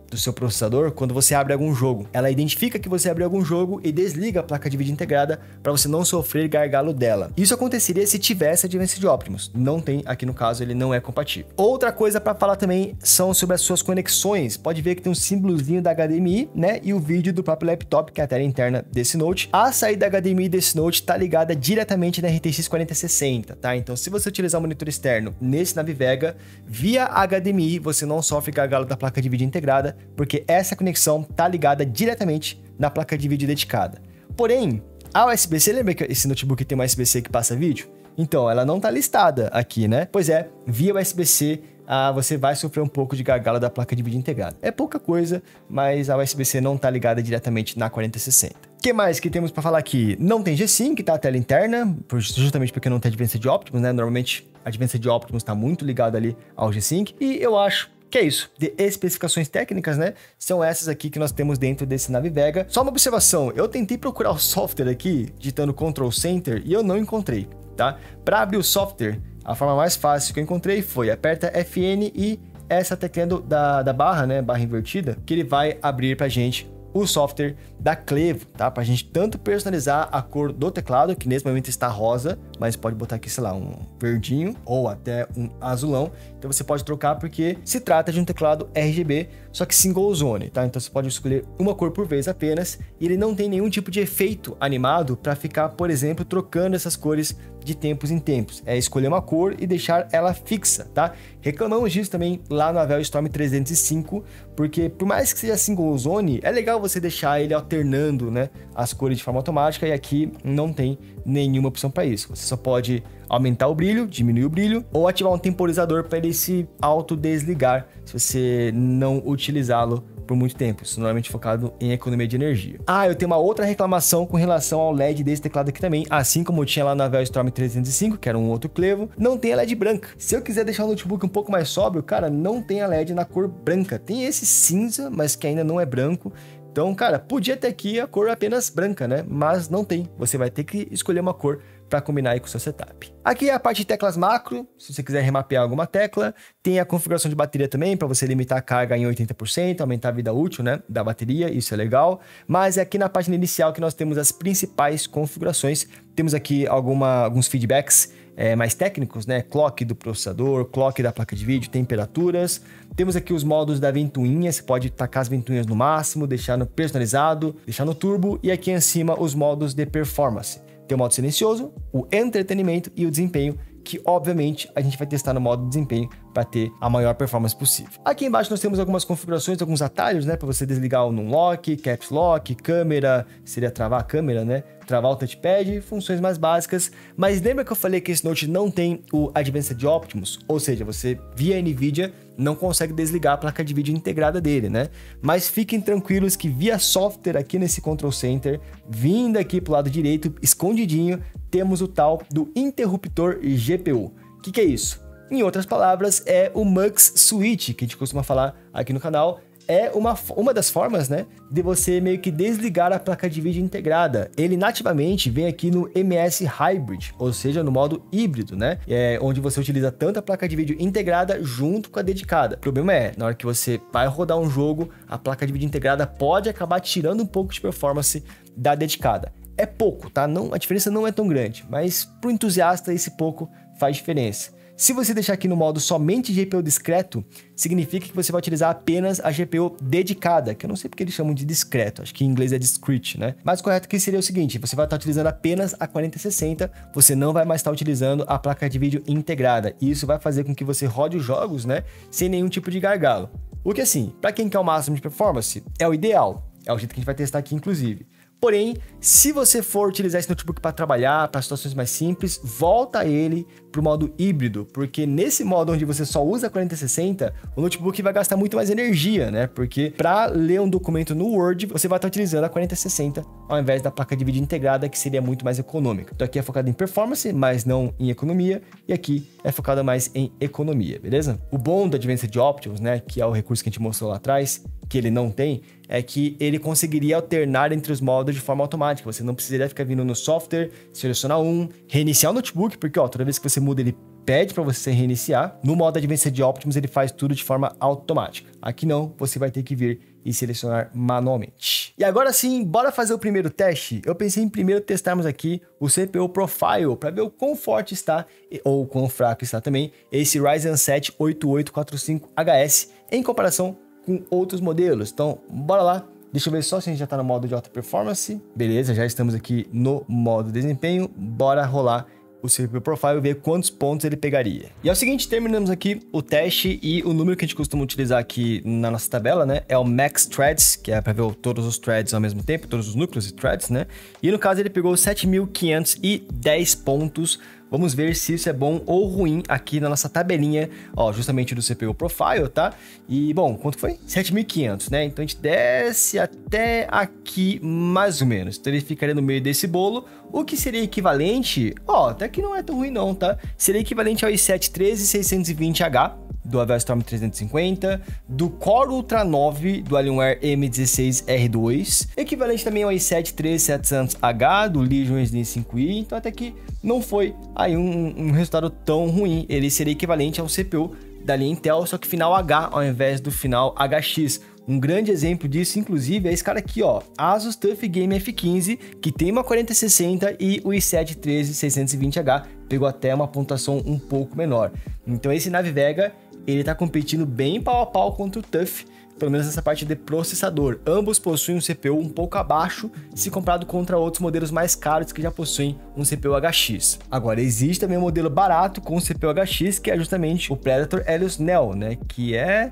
do seu processador quando você abre algum jogo. Ela identifica que você abriu algum jogo e desliga a placa de vídeo integrada para você não sofrer gargalo dela. Isso aconteceria se tivesse Advanced Optimus. Não tem, aqui no caso ele não é compatível. Outra coisa para falar também são sobre as suas conexões. Pode ver que tem um símbolozinho da HDMI, né? E o vídeo do próprio laptop, que é a tela interna desse Note. A saída HDMI desse Note está ligada diretamente na RTX 4060, tá? Então se você utilizar um monitor externo nesse Navivega, via HDMI, você não sofre gargalo da placa de vídeo integrada, porque essa conexão tá ligada diretamente na placa de vídeo dedicada. Porém, a USB-C, lembra que esse notebook tem uma USB-C que passa vídeo? Então, ela não tá listada aqui, né? Pois é, via USB-C, você vai sofrer um pouco de gargalo da placa de vídeo integrada. É pouca coisa, mas a USB-C não tá ligada diretamente na 4060. O que mais que temos para falar aqui? Não tem G-Sync, tá? A tela interna, justamente porque não tem Advanced Optimus, né? Normalmente, a Advanced Optimus tá muito ligado ali ao G-Sync. E eu acho que é isso, de especificações técnicas, né? São essas aqui que nós temos dentro desse Navivega. Só uma observação, eu tentei procurar o software aqui, digitando Control Center, e eu não encontrei, tá? Para abrir o software, a forma mais fácil que eu encontrei foi aperta FN e essa teclinha da barra, né? Barra invertida, que ele vai abrir pra gente o software da Clevo, tá? Pra gente tanto personalizar a cor do teclado, que nesse momento está rosa, mas pode botar aqui, sei lá, um verdinho ou até um azulão. Então você pode trocar porque se trata de um teclado RGB, só que single zone, tá? Então você pode escolher uma cor por vez apenas e ele não tem nenhum tipo de efeito animado para ficar, por exemplo, trocando essas cores de tempos em tempos. É escolher uma cor e deixar ela fixa, tá? Reclamamos disso também lá no Avel Storm 305, porque por mais que seja single zone, é legal você deixar ele alternando, né, as cores de forma automática, e aqui não tem nenhuma opção para isso. Você só pode aumentar o brilho, diminuir o brilho, ou ativar um temporizador para ele se autodesligar se você não utilizá-lo por muito tempo. Isso normalmente focado em economia de energia. Eu tenho uma outra reclamação com relação ao LED desse teclado aqui também. Assim como eu tinha lá na Avel Storm 305, que era um outro Clevo, não tem a LED branca. Se eu quiser deixar o notebook um pouco mais sóbrio, cara, não tem a LED na cor branca. Tem esse cinza, mas que ainda não é branco. Então, cara, podia ter aqui a cor apenas branca, né? Mas não tem. Você vai ter que escolher uma cor para combinar aí com o seu setup. Aqui é a parte de teclas macro, se você quiser remapear alguma tecla. Tem a configuração de bateria também, para você limitar a carga em 80%, aumentar a vida útil, né, da bateria, isso é legal. Mas é aqui na página inicial que nós temos as principais configurações. Temos aqui alguns feedbacks mais técnicos, né? Clock do processador, clock da placa de vídeo, temperaturas. Temos aqui os modos da ventoinha, você pode tacar as ventoinhas no máximo, deixar no personalizado, deixar no turbo, e aqui em cima os modos de performance. Tem o modo silencioso, o entretenimento e o desempenho, que obviamente a gente vai testar no modo de desempenho para ter a maior performance possível. Aqui embaixo nós temos algumas configurações, alguns atalhos, né, para você desligar o Nunlock, Caps Lock, câmera, seria travar a câmera, né, travar o touchpad, funções mais básicas. Mas lembra que eu falei que esse Note não tem o Advanced Optimus? Ou seja, você via NVIDIA não consegue desligar a placa de vídeo integrada dele, né? Mas fiquem tranquilos que via software aqui nesse Control Center, vindo aqui pro lado direito, escondidinho, temos o tal do interruptor GPU. O que é isso? Em outras palavras, é o Mux Switch, que a gente costuma falar aqui no canal. É uma das formas, né, de você meio que desligar a placa de vídeo integrada. Ele nativamente vem aqui no MS Hybrid, ou seja, no modo híbrido, né? Onde você utiliza tanto a placa de vídeo integrada junto com a dedicada. O problema é, na hora que você vai rodar um jogo, a placa de vídeo integrada pode acabar tirando um pouco de performance da dedicada. É pouco, tá? A diferença não é tão grande, mas para o entusiasta esse pouco faz diferença. Se você deixar aqui no modo somente GPU discreto, significa que você vai utilizar apenas a GPU dedicada, que eu não sei porque eles chamam de discreto, acho que em inglês é discrete, né? Mas o correto aqui seria o seguinte, você vai estar utilizando apenas a 4060, você não vai mais estar utilizando a placa de vídeo integrada, e isso vai fazer com que você rode os jogos, né, sem nenhum tipo de gargalo. O que assim, para quem quer o máximo de performance, é o ideal, é o jeito que a gente vai testar aqui inclusive. Porém, se você for utilizar esse notebook para trabalhar, para situações mais simples, volta ele para o modo híbrido, porque nesse modo onde você só usa a 4060, o notebook vai gastar muito mais energia, né? Porque para ler um documento no Word, você vai estar utilizando a 4060 ao invés da placa de vídeo integrada, que seria muito mais econômica. Então aqui é focado em performance, mas não em economia, e aqui é focado mais em economia, beleza? O bom do Advanced Optimus, né, que é o recurso que a gente mostrou lá atrás, que ele não tem, é que ele conseguiria alternar entre os modos de forma automática. Você não precisaria ficar vindo no software, selecionar um, reiniciar o notebook, porque ó, toda vez que você muda ele pede para você reiniciar. No modo Advanced Optimus ele faz tudo de forma automática. Aqui não, você vai ter que vir e selecionar manualmente. E agora sim, bora fazer o primeiro teste? Eu pensei em primeiro testarmos aqui o CPU Profile, para ver o quão forte está, ou quão fraco está também, esse Ryzen 7 8845HS em comparação com outros modelos. Então, bora lá. Deixa eu ver só se a gente já está no modo de alta performance. Beleza, já estamos aqui no modo desempenho. Bora rolar o CPU Profile e ver quantos pontos ele pegaria. E é o seguinte, terminamos aqui o teste e o número que a gente costuma utilizar aqui na nossa tabela, né, é o Max Threads, que é para ver todos os threads ao mesmo tempo, todos os núcleos e threads, né, e no caso ele pegou 7.510 pontos. Vamos ver se isso é bom ou ruim aqui na nossa tabelinha, ó, justamente do CPU Profile, tá? E, bom, quanto foi? 7.500, né? Então a gente desce até aqui, mais ou menos. Então ele ficaria no meio desse bolo, o que seria equivalente, ó, até que não é tão ruim não, tá? Seria equivalente ao i7 13620H, do Avestorm 350, do Core Ultra 9 do Alienware M16R2, equivalente também ao i7 13700H do Legion Slim 5i, então até que não foi aí um resultado tão ruim. Ele seria equivalente ao CPU da linha Intel, só que final H ao invés do final HX. Um grande exemplo disso, inclusive, é esse cara aqui, ó, Asus TUF Game F15, que tem uma 4060 e o i7 13620H pegou até uma pontuação um pouco menor. Então esse Navivega, ele tá competindo bem pau a pau contra o TUF, pelo menos nessa parte de processador. Ambos possuem um CPU um pouco abaixo, se comparado contra outros modelos mais caros que já possuem um CPU HX. Agora, existe também um modelo barato com CPU HX, que é justamente o Predator Helios Neo, né, que é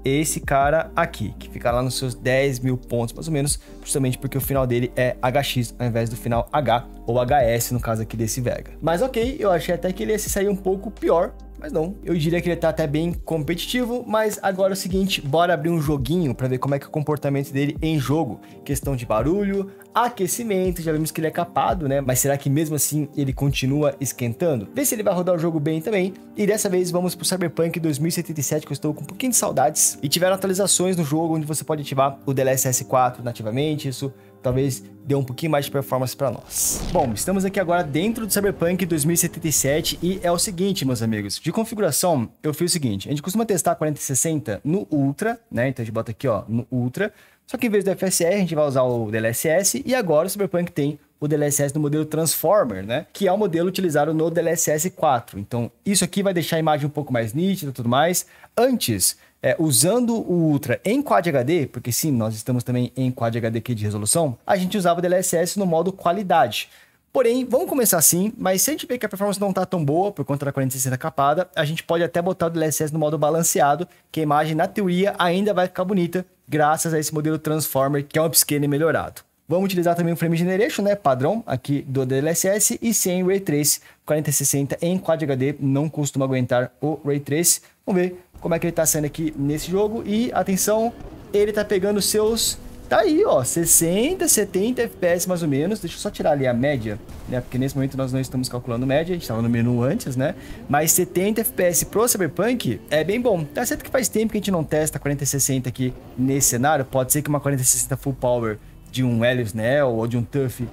esse cara aqui, que fica lá nos seus 10 mil pontos, mais ou menos, justamente porque o final dele é HX, ao invés do final H, ou HS, no caso aqui desse Vega. Mas ok, eu achei até que ele ia se sair um pouco pior, mas não, eu diria que ele tá até bem competitivo. Mas agora é o seguinte, bora abrir um joguinho para ver como é que é o comportamento dele em jogo. Questão de barulho, aquecimento, já vimos que ele é capado, né? Mas será que mesmo assim ele continua esquentando? Vê se ele vai rodar o jogo bem também. E dessa vez vamos pro Cyberpunk 2077, que eu estou com um pouquinho de saudades. E tiveram atualizações no jogo onde você pode ativar o DLSS 4 nativamente, isso talvez dê um pouquinho mais de performance para nós. Bom, estamos aqui agora dentro do Cyberpunk 2077 e é o seguinte, meus amigos, de configuração eu fiz o seguinte, a gente costuma testar 4060 no Ultra, né, então a gente bota aqui, ó, no Ultra, só que em vez do FSR a gente vai usar o DLSS e agora o Cyberpunk tem o DLSS no modelo Transformer, né, que é o modelo utilizado no DLSS 4, então isso aqui vai deixar a imagem um pouco mais nítida e tudo mais. Antes, usando o Ultra em Quad HD, porque sim, nós estamos também em Quad HD aqui de resolução, a gente usava o DLSS no modo qualidade. Porém, vamos começar assim, mas se a gente ver que a performance não está tão boa por conta da 4060 capada, a gente pode até botar o DLSS no modo balanceado, que a imagem, na teoria, ainda vai ficar bonita, graças a esse modelo Transformer, que é um upscaling melhorado. Vamos utilizar também o Frame Generation, né, padrão aqui do DLSS, e sem Ray Trace, 4060 em Quad HD não costuma aguentar o Ray Trace. Vamos ver como é que ele tá saindo aqui nesse jogo. E atenção, ele tá pegando seus... Tá aí, ó, 60, 70 FPS mais ou menos. Deixa eu só tirar ali a média, né? Porque nesse momento nós não estamos calculando média, a gente estava no menu antes, né? Mas 70 FPS pro Cyberpunk é bem bom. Tá certo que faz tempo que a gente não testa 4060 aqui nesse cenário. Pode ser que uma 4060 Full Power de um Helios Neo ou de um TUF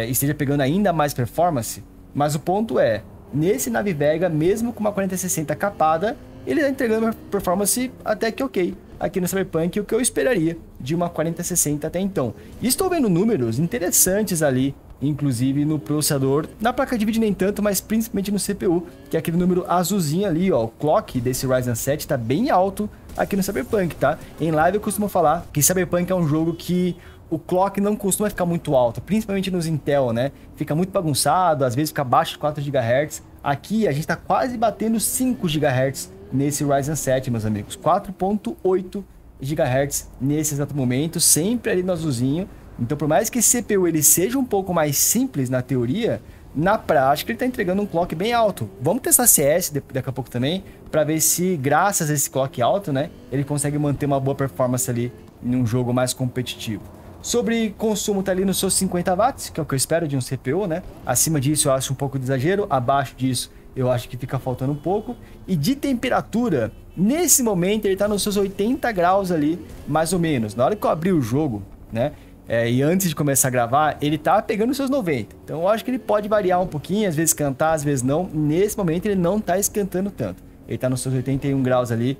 esteja pegando ainda mais performance. Mas o ponto é, nesse Navivega, mesmo com uma 4060 capada, ele está entregando uma performance até que ok aqui no Cyberpunk, o que eu esperaria de uma 4060 até então. E estou vendo números interessantes ali, inclusive no processador, na placa de vídeo nem tanto, mas principalmente no CPU, que é aquele número azulzinho ali, ó, o clock desse Ryzen 7 está bem alto aqui no Cyberpunk, tá? Em live eu costumo falar que Cyberpunk é um jogo que o clock não costuma ficar muito alto, principalmente nos Intel, né? Fica muito bagunçado, às vezes fica abaixo de 4 GHz. Aqui a gente está quase batendo 5 GHz nesse Ryzen 7, meus amigos. 4.8 GHz nesse exato momento, sempre ali no azulzinho. Então, por mais que esse CPU ele seja um pouco mais simples na teoria, na prática ele está entregando um clock bem alto. Vamos testar CS daqui a pouco também, para ver se, graças a esse clock alto, né, ele consegue manter uma boa performance ali em um jogo mais competitivo. Sobre consumo, tá ali nos seus 50 watts, que é o que eu espero de um CPU, né? Acima disso eu acho um pouco de exagero, abaixo disso eu acho que fica faltando um pouco. E de temperatura, nesse momento ele tá nos seus 80 graus ali, mais ou menos. Na hora que eu abri o jogo, né, e antes de começar a gravar, ele tá pegando os seus 90. Então eu acho que ele pode variar um pouquinho, às vezes esquentar, às vezes não. Nesse momento ele não tá esquentando tanto. Ele tá nos seus 81 graus ali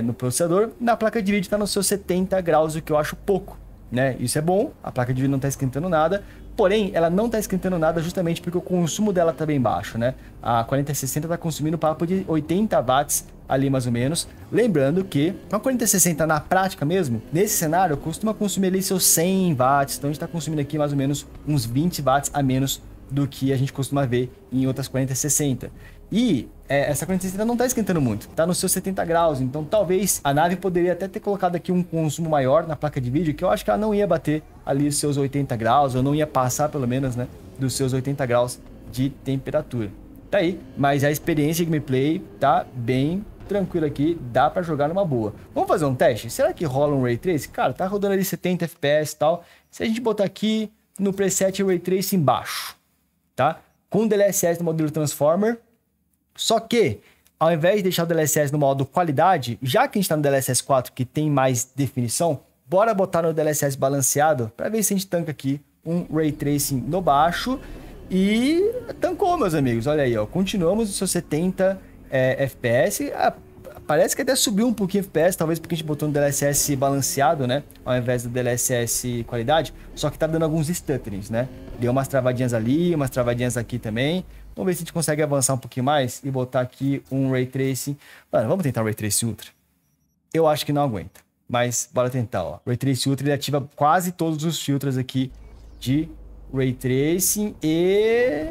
no processador. Na placa de vídeo tá nos seus 70 graus, o que eu acho pouco, né? Isso é bom, a placa de vídeo não tá esquentando nada. Porém, ela não tá esquentando nada justamente porque o consumo dela tá bem baixo, né? A 4060 tá consumindo papo de 80 watts ali mais ou menos. Lembrando que a 4060 na prática mesmo, nesse cenário, costuma consumir ali seus 100 watts. Então a gente tá consumindo aqui mais ou menos uns 20 watts a menos do que a gente costuma ver em outras 4060. E essa 4060 não tá esquentando muito, tá nos seus 70 graus, então talvez a nave poderia até ter colocado aqui um consumo maior na placa de vídeo, que eu acho que ela não ia bater ali os seus 80 graus, ou não ia passar pelo menos, né, dos seus 80 graus de temperatura. Tá aí, mas a experiência de gameplay tá bem tranquila aqui, dá pra jogar numa boa. Vamos fazer um teste? Será que rola um Ray Tracing? Cara, tá rodando ali 70 FPS e tal. Se a gente botar aqui no preset Ray Tracing embaixo, tá? Com o DLSS no modelo Transformer. Só que, ao invés de deixar o DLSS no modo qualidade, já que a gente está no DLSS 4, que tem mais definição, bora botar no DLSS balanceado para ver se a gente tanca aqui um Ray Tracing no baixo. E tancou, meus amigos. Olha aí, ó. Continuamos nos seus 70 FPS. Parece que até subiu um pouquinho FPS, talvez porque a gente botou no DLSS balanceado, né? Ao invés do DLSS qualidade. Só que tá dando alguns stutterings, né? Deu umas travadinhas ali, umas travadinhas aqui também. Vamos ver se a gente consegue avançar um pouquinho mais e botar aqui um Ray Tracing. Mano, vamos tentar o Ray Tracing Ultra. Eu acho que não aguenta, mas bora tentar, ó. O Ray Tracing Ultra ele ativa quase todos os filtros aqui de Ray Tracing e...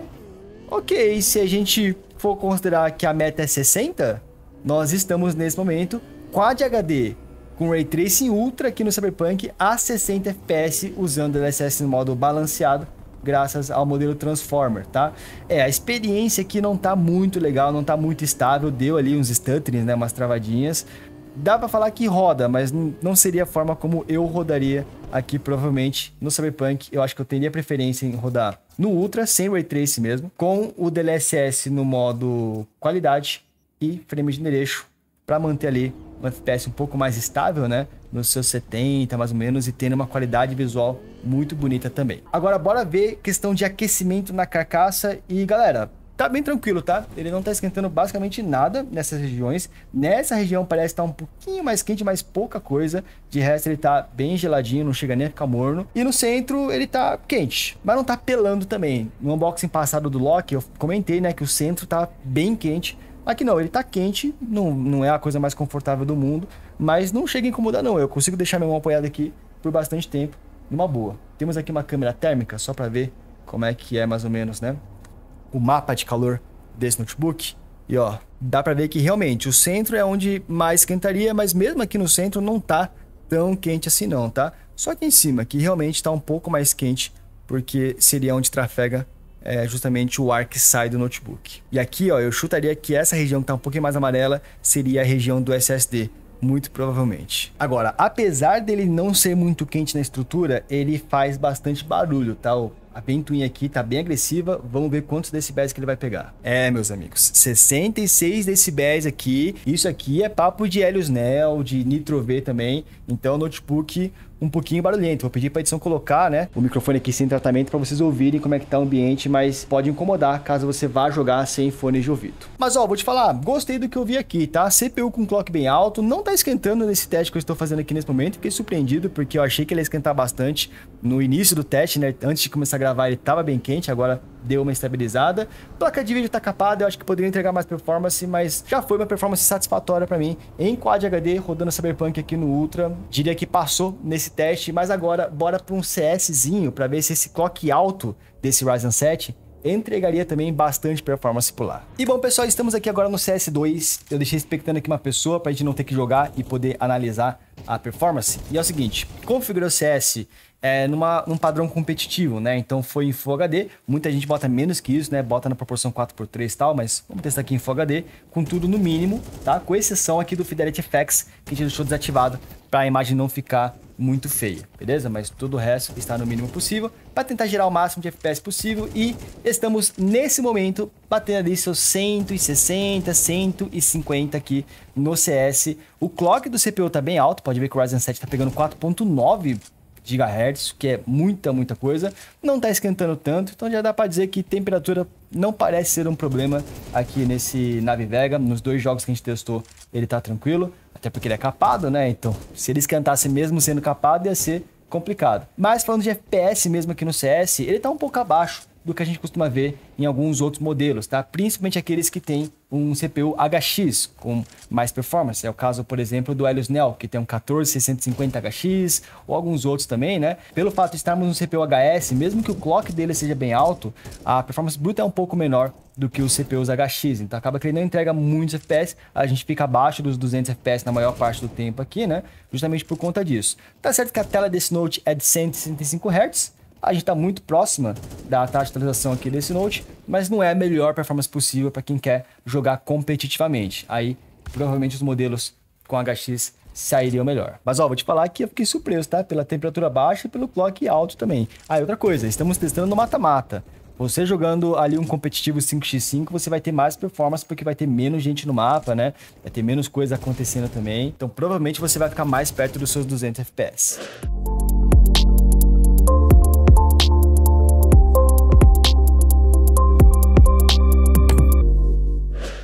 Ok, se a gente for considerar que a meta é 60, nós estamos nesse momento Quad HD com Ray Tracing Ultra aqui no Cyberpunk a 60 FPS usando o DLSS no modo balanceado, graças ao modelo Transformer, tá? A experiência aqui não tá muito legal, não tá muito estável, deu ali uns stutterings, né, umas travadinhas. Dá pra falar que roda, mas não seria a forma como eu rodaria aqui, provavelmente, no Cyberpunk. Eu acho que eu teria preferência em rodar no Ultra, sem Ray Tracing mesmo, com o DLSS no modo qualidade e Frame Generation, para manter ali um FPS um pouco mais estável, né? Nos seus 70, mais ou menos, e tendo uma qualidade visual muito bonita também. Agora, bora ver questão de aquecimento na carcaça. E, galera, tá bem tranquilo, tá? Ele não tá esquentando basicamente nada nessas regiões. Nessa região parece estar um pouquinho mais quente, mas pouca coisa. De resto, ele tá bem geladinho, não chega nem a ficar morno. E no centro, ele tá quente, mas não tá pelando também. No unboxing passado do Loki, eu comentei, né, que o centro tá bem quente. Aqui não, ele tá quente, não é a coisa mais confortável do mundo, mas não chega a incomodar não, eu consigo deixar minha mão apoiada aqui por bastante tempo, numa boa. Temos aqui uma câmera térmica, só para ver como é que é mais ou menos, né, o mapa de calor desse notebook. E ó, dá para ver que realmente o centro é onde mais esquentaria, mas mesmo aqui no centro não tá tão quente assim não, tá? Só aqui em cima, que realmente tá um pouco mais quente, porque seria onde trafega justamente o ar que sai do notebook. E aqui, ó, eu chutaria que essa região que tá um pouquinho mais amarela seria a região do SSD, muito provavelmente. Agora, apesar dele não ser muito quente na estrutura, ele faz bastante barulho, tá? A ventoinha aqui tá bem agressiva, vamos ver quantos decibéis que ele vai pegar. Meus amigos, 66 decibéis aqui, isso aqui é papo de Helios Neo, de Nitro V também, então o notebook um pouquinho barulhento. Vou pedir para a edição colocar, né, o microfone aqui sem tratamento para vocês ouvirem como é que tá o ambiente, mas pode incomodar caso você vá jogar sem fone de ouvido. Mas ó, vou te falar, gostei do que eu vi aqui, tá? CPU com clock bem alto, não tá esquentando nesse teste que eu estou fazendo aqui nesse momento, fiquei surpreendido porque eu achei que ele ia esquentar bastante no início do teste, né, antes de começar a gravar ele tava bem quente, agora deu uma estabilizada. Placa de vídeo tá capada, eu acho que poderia entregar mais performance, mas já foi uma performance satisfatória para mim em Quad HD, rodando Cyberpunk aqui no Ultra. Diria que passou nesse teste, mas agora bora para um CSzinho para ver se esse clock alto desse Ryzen 7 entregaria também bastante performance por lá. E bom, pessoal, estamos aqui agora no CS2. Eu deixei expectando aqui uma pessoa pra gente não ter que jogar e poder analisar a performance. E é o seguinte, configurou o CS num padrão competitivo, né? Então foi em Full HD, muita gente bota menos que isso, né? Bota na proporção 4:3 e tal, mas vamos testar aqui em Full HD, com tudo no mínimo, tá? Com exceção aqui do Fidelity FX, que a gente deixou desativado para a imagem não ficar muito feia, beleza? Mas todo o resto está no mínimo possível para tentar gerar o máximo de FPS possível e estamos nesse momento batendo ali seus 160, 150 aqui no CS. O clock do CPU tá bem alto, pode ver que o Ryzen 7 tá pegando 4.9 GHz, que é muita coisa, não tá esquentando tanto, então já dá para dizer que temperatura não parece ser um problema aqui nesse Navi-Vega. Nos 2 jogos que a gente testou, ele tá tranquilo, até porque ele é capado, né? Então, se ele esquentasse mesmo sendo capado, ia ser complicado. Mas falando de FPS mesmo aqui no CS, ele tá um pouco abaixo do que a gente costuma ver em alguns outros modelos, tá? Principalmente aqueles que tem um CPU HX com mais performance. É o caso, por exemplo, do Helios Neo, que tem um 14650 HX, ou alguns outros também, né? Pelo fato de estarmos no CPU HS, mesmo que o clock dele seja bem alto, a performance bruta é um pouco menor do que os CPUs HX, então acaba que ele não entrega muitos FPS, a gente fica abaixo dos 200 FPS na maior parte do tempo aqui, né? Justamente por conta disso. Tá certo que a tela desse Note é de 165 Hz, a gente está muito próxima da taxa de atualização aqui desse Note, mas não é a melhor performance possível para quem quer jogar competitivamente. Aí, provavelmente os modelos com HX sairiam melhor. Mas ó, vou te falar que eu fiquei surpreso, tá? Pela temperatura baixa e pelo clock alto também. Ah, e outra coisa, estamos testando no mata-mata. Você jogando ali um competitivo 5x5, você vai ter mais performance porque vai ter menos gente no mapa, né? Vai ter menos coisa acontecendo também. Então, provavelmente você vai ficar mais perto dos seus 200 FPS.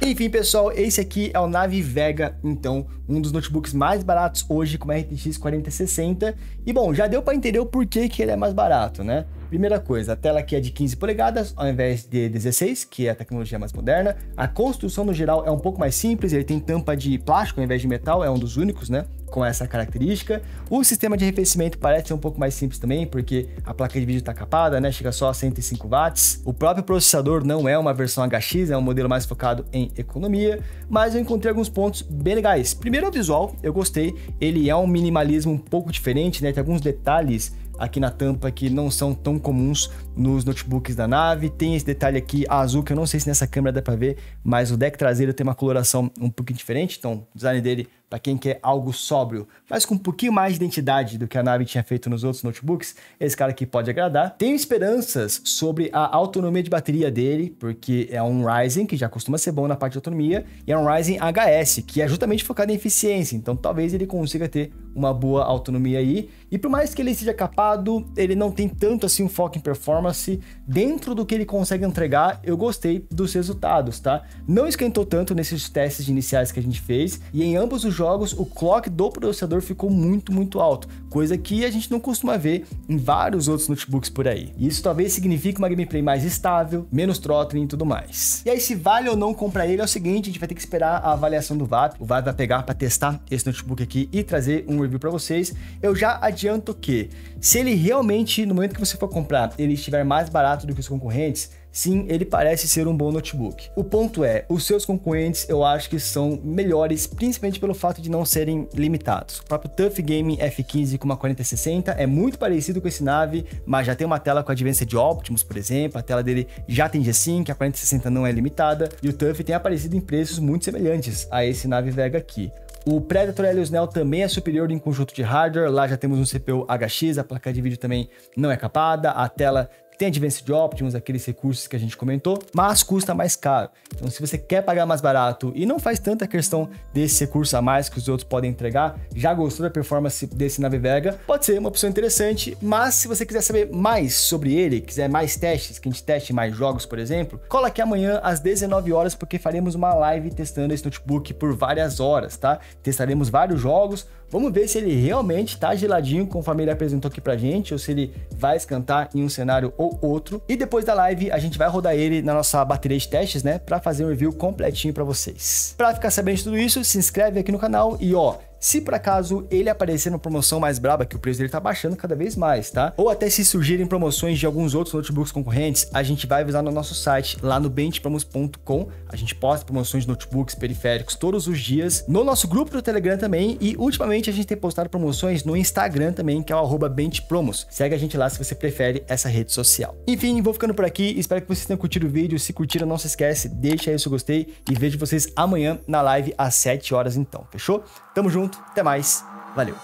Enfim, pessoal, esse aqui é o Navi-Vega, então, um dos notebooks mais baratos hoje com uma RTX 4060. E bom, já deu para entender o porquê que ele é mais barato, né? Primeira coisa, a tela aqui é de 15 polegadas ao invés de 16, que é a tecnologia mais moderna. A construção no geral é um pouco mais simples, ele tem tampa de plástico ao invés de metal, é um dos únicos, né, com essa característica. O sistema de arrefecimento parece ser um pouco mais simples também, porque a placa de vídeo está capada, né, chega só a 105 watts. O próprio processador não é uma versão HX, é um modelo mais focado em economia, mas eu encontrei alguns pontos bem legais. Primeiro, o visual, eu gostei, ele é um minimalismo um pouco diferente, né, tem alguns detalhes aqui na tampa que não são tão comuns nos notebooks da Navi. Tem esse detalhe aqui azul, que eu não sei se nessa câmera dá pra ver, mas o deck traseiro tem uma coloração um pouquinho diferente, então o design dele, para quem quer algo sóbrio, mas com um pouquinho mais de identidade do que a Navi tinha feito nos outros notebooks, esse cara aqui pode agradar. Tenho esperanças sobre a autonomia de bateria dele, porque é um Ryzen que já costuma ser bom na parte de autonomia, e é um Ryzen HS, que é justamente focado em eficiência, então talvez ele consiga ter uma boa autonomia aí. E por mais que ele seja capado, ele não tem tanto assim um foco em performance. Dentro do que ele consegue entregar, eu gostei dos resultados, tá? Não esquentou tanto nesses testes iniciais que a gente fez, e em ambos os jogos o clock do processador ficou muito alto, coisa que a gente não costuma ver em vários outros notebooks por aí. E isso talvez signifique uma gameplay mais estável, menos throttling e tudo mais. E aí, se vale ou não comprar ele é o seguinte: a gente vai ter que esperar a avaliação do VAP. O VAP vai pegar para testar esse notebook aqui e trazer um review para vocês. Eu já adianto que, se ele realmente, no momento que você for comprar, ele estiver mais barato do que os concorrentes, sim, ele parece ser um bom notebook. O ponto é, os seus concorrentes eu acho que são melhores, principalmente pelo fato de não serem limitados. O próprio TUF Gaming F15 com uma 4060 é muito parecido com esse Navi, mas já tem uma tela com Advanced Optimus, por exemplo. A tela dele já tem G-Sync, a 4060 não é limitada, e o TUF tem aparecido em preços muito semelhantes a esse Navi-Vega aqui. O Predator Helios Neo também é superior em conjunto de hardware. Lá já temos um CPU HX, a placa de vídeo também não é capada, a tela tem Advanced Optimus, aqueles recursos que a gente comentou, mas custa mais caro. Então, se você quer pagar mais barato e não faz tanta questão desse recurso a mais que os outros podem entregar, já gostou da performance desse Navi-Vega, pode ser uma opção interessante. Mas se você quiser saber mais sobre ele, quiser mais testes, que a gente teste mais jogos, por exemplo, cola aqui amanhã às 19 horas, porque faremos uma live testando esse notebook por várias horas, tá? Testaremos vários jogos, vamos ver se ele realmente tá geladinho, conforme ele apresentou aqui pra gente, ou se ele vai esquentar em um cenário ou outro. E depois da live, a gente vai rodar ele na nossa bateria de testes, né? Pra fazer um review completinho pra vocês. Pra ficar sabendo de tudo isso, se inscreve aqui no canal e ó, se por acaso ele aparecer numa promoção mais braba, que o preço dele tá baixando cada vez mais, tá? Ou até se surgirem promoções de alguns outros notebooks concorrentes, a gente vai avisar no nosso site, lá no benchpromos.com. A gente posta promoções de notebooks, periféricos todos os dias, no nosso grupo do Telegram também, e ultimamente a gente tem postado promoções no Instagram também, que é o @benchpromos. Segue a gente lá se você prefere essa rede social. Enfim, vou ficando por aqui, espero que vocês tenham curtido o vídeo. Se curtiram, não se esquece, deixa aí o seu gostei e vejo vocês amanhã na live às 7 horas então, fechou? Tamo junto, até mais, valeu!